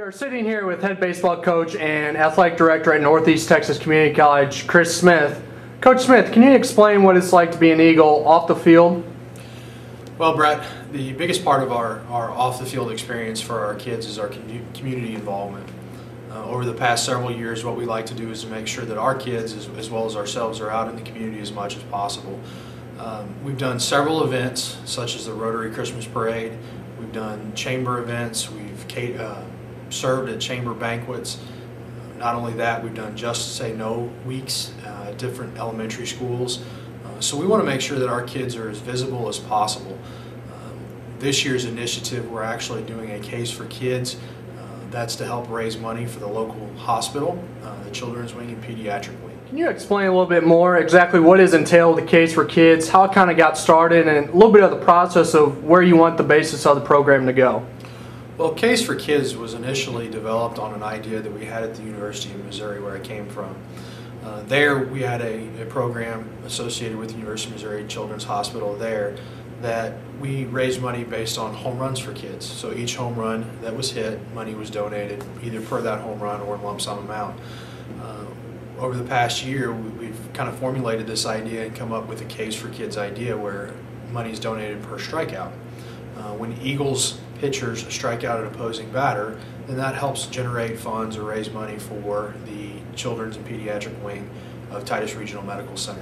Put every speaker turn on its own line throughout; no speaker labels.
We're sitting here with head baseball coach and athletic director at Northeast Texas Community College, Chris Smith. Coach Smith, can you explain what it's like to be an Eagle off the field?
Well, Brett, the biggest part of our off-the-field experience for our kids is our community involvement. Over the past several years, what we like to do is to make sure that our kids, as well as ourselves, are out in the community as much as possible. We've done several events, such as the Rotary Christmas Parade. We've done chamber events. We've served at chamber banquets. Not only that, we've done Just Say No weeks at different elementary schools. So we want to make sure that our kids are as visible as possible. This year's initiative, we're actually doing a Case for Kids. That's to help raise money for the local hospital, the Children's Wing and Pediatric Wing.
Can you explain a little bit more exactly what is entailed the Case for Kids, how it kind of got started, and a little bit of the process of where you want the basis of the program to go?
Well, Case for Kids was initially developed on an idea that we had at the University of Missouri, where I came from. There we had a program associated with the University of Missouri Children's Hospital there that we raised money based on home runs for kids. So each home run that was hit, money was donated either per that home run or in lump sum amount. Over the past year, we've kind of formulated this idea and come up with a Case for Kids idea where money is donated per strikeout. When Eagles pitchers strike out an opposing batter, then that helps generate funds or raise money for the Children's and Pediatric Wing of Titus Regional Medical Center.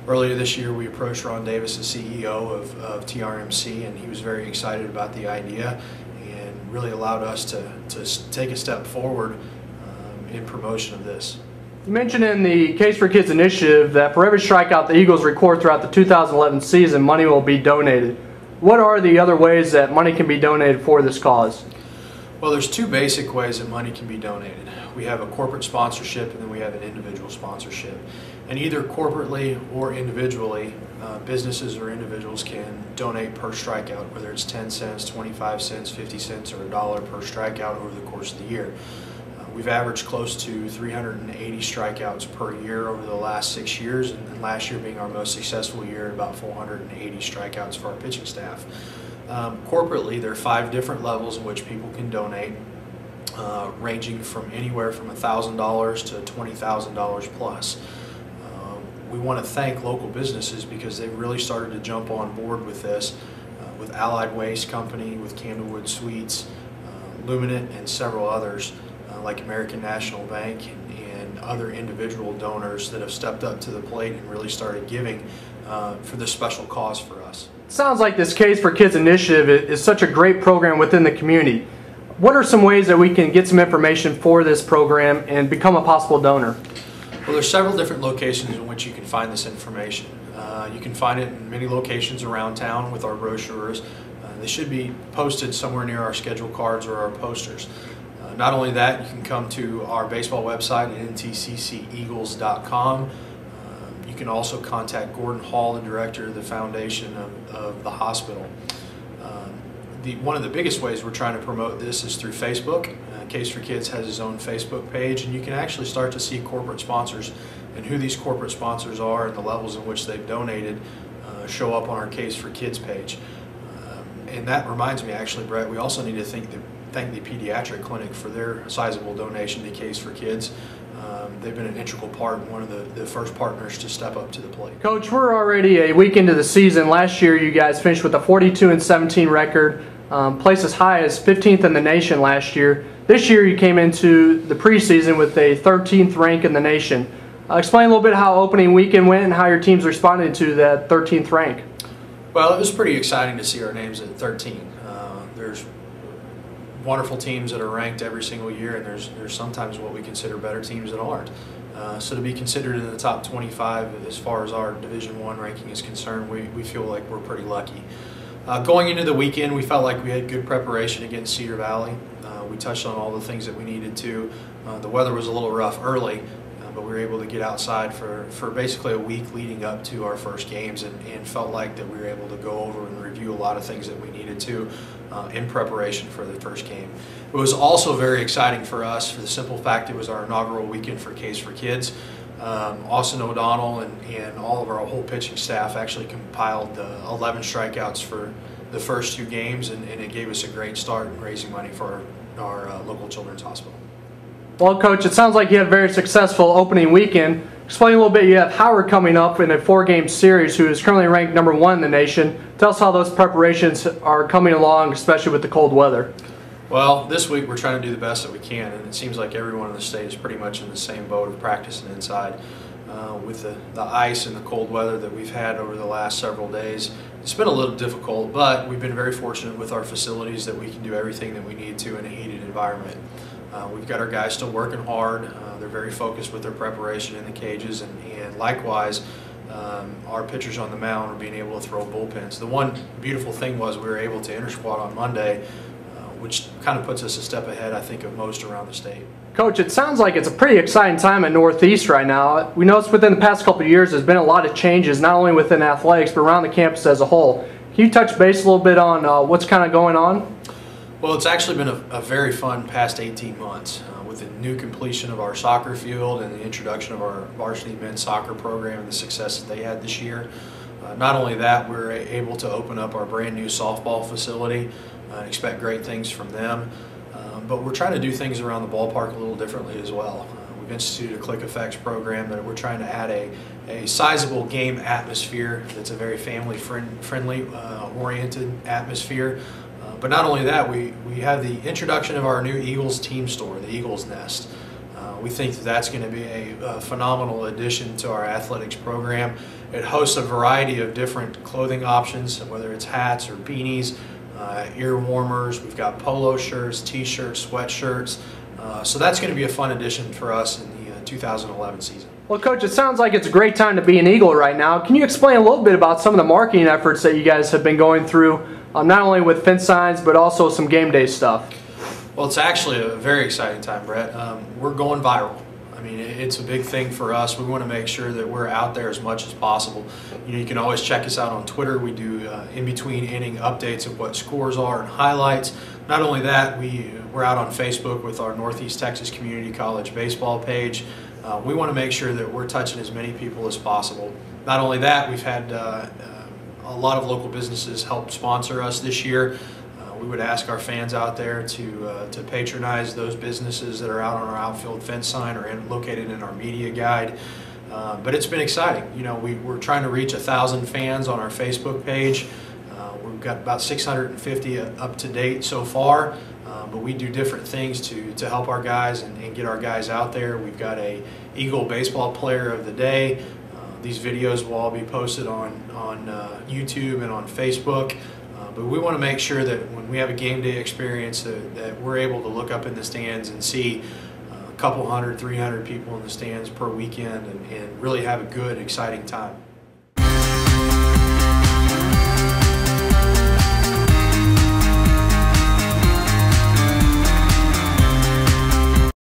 Earlier this year, we approached Ron Davis, the CEO of TRMC, and he was very excited about the idea and really allowed us to take a step forward in promotion of this.
You mentioned in the Case for Kids initiative that for every strikeout the Eagles record throughout the 2011 season, money will be donated. What are the other ways that money can be donated for this cause?
Well, there's two basic ways that money can be donated. We have a corporate sponsorship and then we have an individual sponsorship. And either corporately or individually, businesses or individuals can donate per strikeout, whether it's 10 cents, 25 cents, 50 cents, or $1 per strikeout over the course of the year. We've averaged close to 380 strikeouts per year over the last 6 years, and last year being our most successful year, about 480 strikeouts for our pitching staff. Corporately, there are 5 different levels in which people can donate, ranging from anywhere from $1,000 to $20,000 plus. We want to thank local businesses because they've really started to jump on board with this, with Allied Waste Company, with Candlewood Suites, Luminant, and several others. Like American National Bank and other individual donors that have stepped up to the plate and really started giving for this special cause for us.
It sounds like this Case for Kids initiative is such a great program within the community. What are some ways that we can get some information for this program and become a possible donor?
Well, there's several different locations in which you can find this information. You can find it in many locations around town with our brochures. They should be posted somewhere near our schedule cards or our posters. Not only that, you can come to our baseball website at ntcceagles.com. You can also contact Gordon Hall, the director of the foundation of the hospital. One of the biggest ways we're trying to promote this is through Facebook. Case for Kids has its own Facebook page, and you can actually start to see corporate sponsors and who these corporate sponsors are and the levels in which they've donated show up on our Case for Kids page. And that reminds me, actually, Brett, we also need to thank the Pediatric Clinic for their sizable donation to Case for Kids. They've been an integral part and one of the first partners to step up to the plate.
Coach, we're already a week into the season. Last year you guys finished with a 42-17 record, placed as high as 15th in the nation last year. This year you came into the preseason with a 13th rank in the nation. Explain a little bit how opening weekend went and how your team's responded to that 13th rank.
Well, it was pretty exciting to see our names at 13. There's wonderful teams that are ranked every single year, and there's sometimes what we consider better teams that aren't. So to be considered in the top 25 as far as our Division I ranking is concerned, we feel like we're pretty lucky. Going into the weekend, we felt like we had good preparation against Cedar Valley. We touched on all the things that we needed to. The weather was a little rough early, but we were able to get outside for basically a week leading up to our first games, and felt like that we were able to go over and review a lot of things that we needed to in preparation for the first game. It was also very exciting for us for the simple fact it was our inaugural weekend for Case for Kids. Austin O'Donnell and all of our whole pitching staff actually compiled 11 strikeouts for the first 2 games, and it gave us a great start in raising money for our local children's hospital.
Well, Coach, it sounds like you had a very successful opening weekend. Explain a little bit. You have Howard coming up in a 4-game series, who is currently ranked #1 in the nation. Tell us how those preparations are coming along, especially with the cold weather.
Well, this week we're trying to do the best that we can, and it seems like everyone in the state is pretty much in the same boat of practicing inside. With the ice and the cold weather that we've had over the last several days, it's been a little difficult, but we've been very fortunate with our facilities that we can do everything that we need to in a heated environment. We've got our guys still working hard. They're very focused with their preparation in the cages, and likewise, our pitchers on the mound are being able to throw bullpens. The one beautiful thing was we were able to inter-squad on Monday, which kind of puts us a step ahead, I think, of most around the state.
Coach, it sounds like it's a pretty exciting time at Northeast right now. We noticed within the past couple of years there's been a lot of changes, not only within athletics, but around the campus as a whole. Can you touch base a little bit on what's kind of going on?
Well, it's actually been a very fun past 18 months with the new completion of our soccer field and the introduction of our varsity men's soccer program and the success that they had this year. Not only that, we're able to open up our brand new softball facility and expect great things from them. But we're trying to do things around the ballpark a little differently as well. We've instituted a Click Effects program that we're trying to add a sizable game atmosphere that's a very family-friendly, oriented atmosphere. But not only that, we have the introduction of our new Eagles team store, the Eagles Nest. We think that that's going to be a phenomenal addition to our athletics program. It hosts a variety of different clothing options, whether it's hats or beanies, ear warmers. We've got polo shirts, t-shirts, sweatshirts. So that's going to be a fun addition for us in the 2011 season.
Well, Coach, it sounds like it's a great time to be an Eagle right now. Can you explain a little bit about some of the marketing efforts that you guys have been going through, not only with fence signs, but also some game day stuff?
Well, it's actually a very exciting time, Brett. We're going viral. I mean, it's a big thing for us. We want to make sure that we're out there as much as possible. You know, you can always check us out on Twitter. We do in-between inning updates of what scores are and highlights. Not only that, we're out on Facebook with our Northeast Texas Community College baseball page. We want to make sure that we're touching as many people as possible. Not only that, we've had a lot of local businesses help sponsor us this year. We would ask our fans out there to patronize those businesses that are out on our outfield fence sign or located in our media guide. But it's been exciting. You know, we're trying to reach 1,000 fans on our Facebook page. We've got about 650 up to date so far, but we do different things to help our guys and get our guys out there. We've got a Eagle Baseball Player of the Day. These videos will all be posted on YouTube and on Facebook. But we want to make sure that when we have a game day experience that we're able to look up in the stands and see a couple hundred, 300 people in the stands per weekend and really have a good, exciting time.